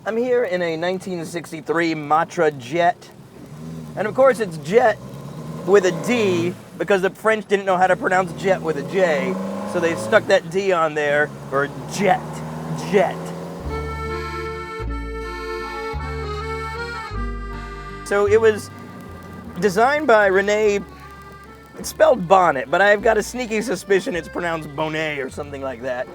I'm here in a 1963 Matra Djet. And of course it's Jet with a D because the French didn't know how to pronounce jet with a J. So they stuck that D on there for Jet. Jet. So it was designed by Rene. It's spelled Bonnet, but I've got a sneaky suspicion it's pronounced Bonnet or something like that.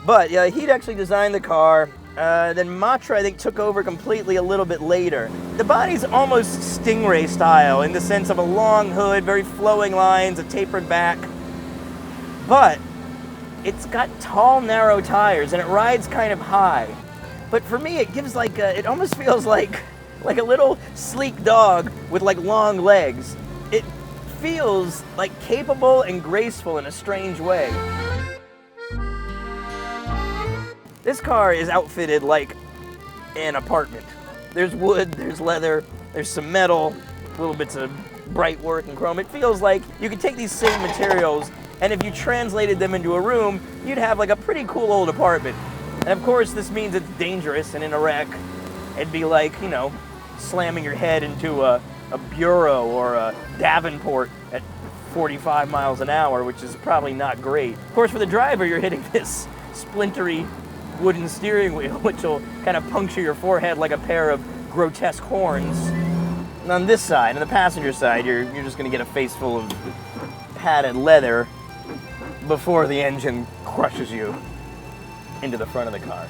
But yeah, he'd actually designed the car. Then Matra, I think, took over completely a little bit later. The body's almost Stingray style in the sense of a long hood, very flowing lines, a tapered back. But it's got tall, narrow tires, and it rides kind of high. But for me, it gives like it almost feels like a little sleek dog with like long legs. It feels like capable and graceful in a strange way. This car is outfitted like an apartment. There's wood, there's leather, there's some metal, little bits of bright work and chrome. It feels like you could take these same materials and if you translated them into a room, you'd have like a pretty cool old apartment. And of course, this means it's dangerous, and in a wreck, it'd be like, you know, slamming your head into a bureau or a Davenport at 45 miles an hour, which is probably not great. Of course, for the driver, you're hitting this splintery wooden steering wheel, which will kind of puncture your forehead like a pair of grotesque horns. And on this side, on the passenger side, you're just going to get a face full of padded leather before the engine crushes you into the front of the car.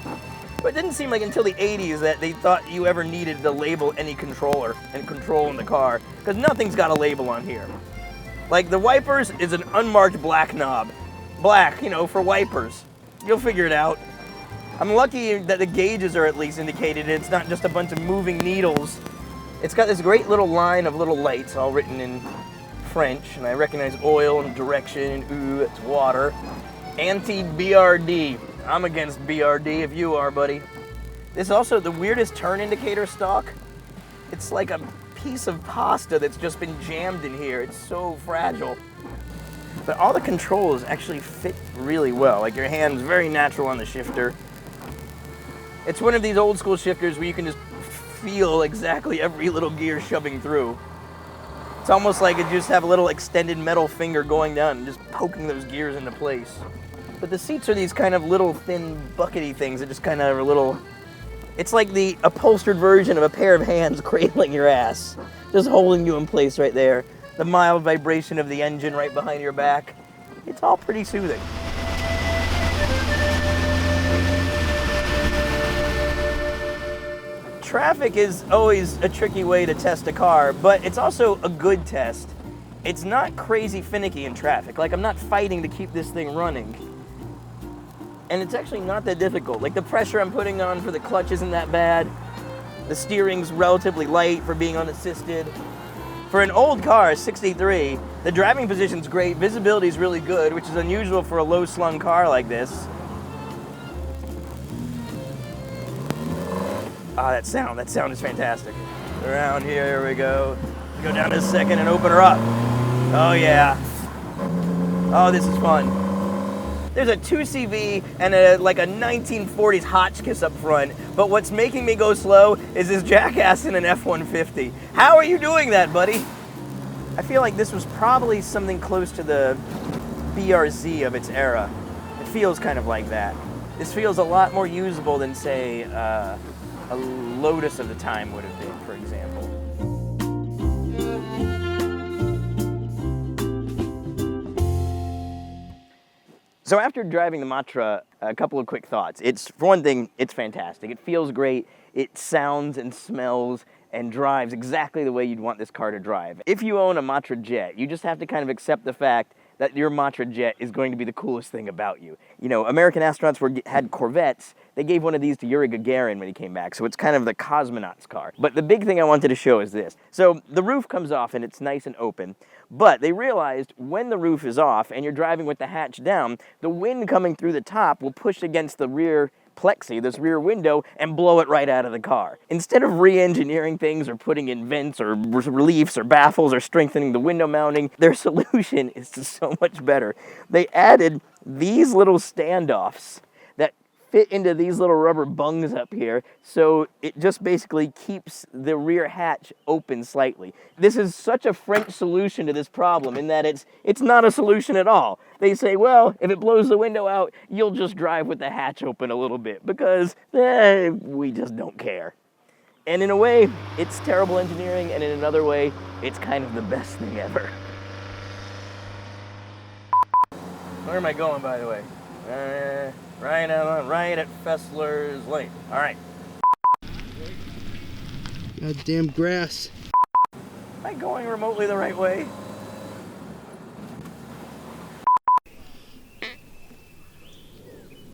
But it didn't seem like until the 80s that they thought you ever needed to label any controller and control in the car, because nothing's got a label on here. Like the wipers is an unmarked black knob. Black, you know, for wipers. You'll figure it out. I'm lucky that the gauges are at least indicated. It's not just a bunch of moving needles. It's got this great little line of little lights all written in French, and I recognize oil and direction, and ooh, it's water. Anti-BRD. I'm against BRD if you are, buddy. This is also the weirdest turn indicator stock. It's like a piece of pasta that's just been jammed in here. It's so fragile. But all the controls actually fit really well. Like your hand's very natural on the shifter. It's one of these old school shifters where you can just feel exactly every little gear shoving through. It's almost like you just have a little extended metal finger going down and just poking those gears into place. But the seats are these kind of little thin buckety things that just kind of are a little... It's like the upholstered version of a pair of hands cradling your ass. Just holding you in place right there. The mild vibration of the engine right behind your back. It's all pretty soothing. Traffic is always a tricky way to test a car, but it's also a good test. It's not crazy finicky in traffic. Like, I'm not fighting to keep this thing running. And it's actually not that difficult. Like, the pressure I'm putting on for the clutch isn't that bad. The steering's relatively light for being unassisted. For an old car, 63, the driving position's great, visibility's really good, which is unusual for a low-slung car like this. Ah, that sound is fantastic. Around here we go. Go down to the second and open her up. Oh yeah. Oh, this is fun. There's a 2CV and a 1940s Hotchkiss up front, but what's making me go slow is this jackass in an F-150. How are you doing that, buddy? I feel like this was probably something close to the BRZ of its era. It feels kind of like that. This feels a lot more usable than, say, a Lotus of the time would have been, for example. So after driving the Matra, a couple of quick thoughts. For one thing, it's fantastic. It feels great. It sounds and smells and drives exactly the way you'd want this car to drive. If you own a Matra Jet, you just have to kind of accept the fact that your Matra Jet is going to be the coolest thing about you. You know, American astronauts had Corvettes. They gave one of these to Yuri Gagarin when he came back, so it's kind of the cosmonaut's car. But the big thing I wanted to show is this. So the roof comes off and it's nice and open, but they realized when the roof is off and you're driving with the hatch down, the wind coming through the top will push against the rear plexi, this rear window, and blow it right out of the car. Instead of re-engineering things or putting in vents or reliefs or baffles or strengthening the window mounting, their solution is so much better. They added these little standoffs that fit into these little rubber bungs up here, so it just basically keeps the rear hatch open slightly. This is such a French solution to this problem in that it's not a solution at all. They say, well, if it blows the window out, you'll just drive with the hatch open a little bit because we just don't care. And in a way, it's terrible engineering, and in another way, it's kind of the best thing ever. Where am I going, by the way? Right at Fessler's Lane. All right. Goddamn grass. Am I going remotely the right way?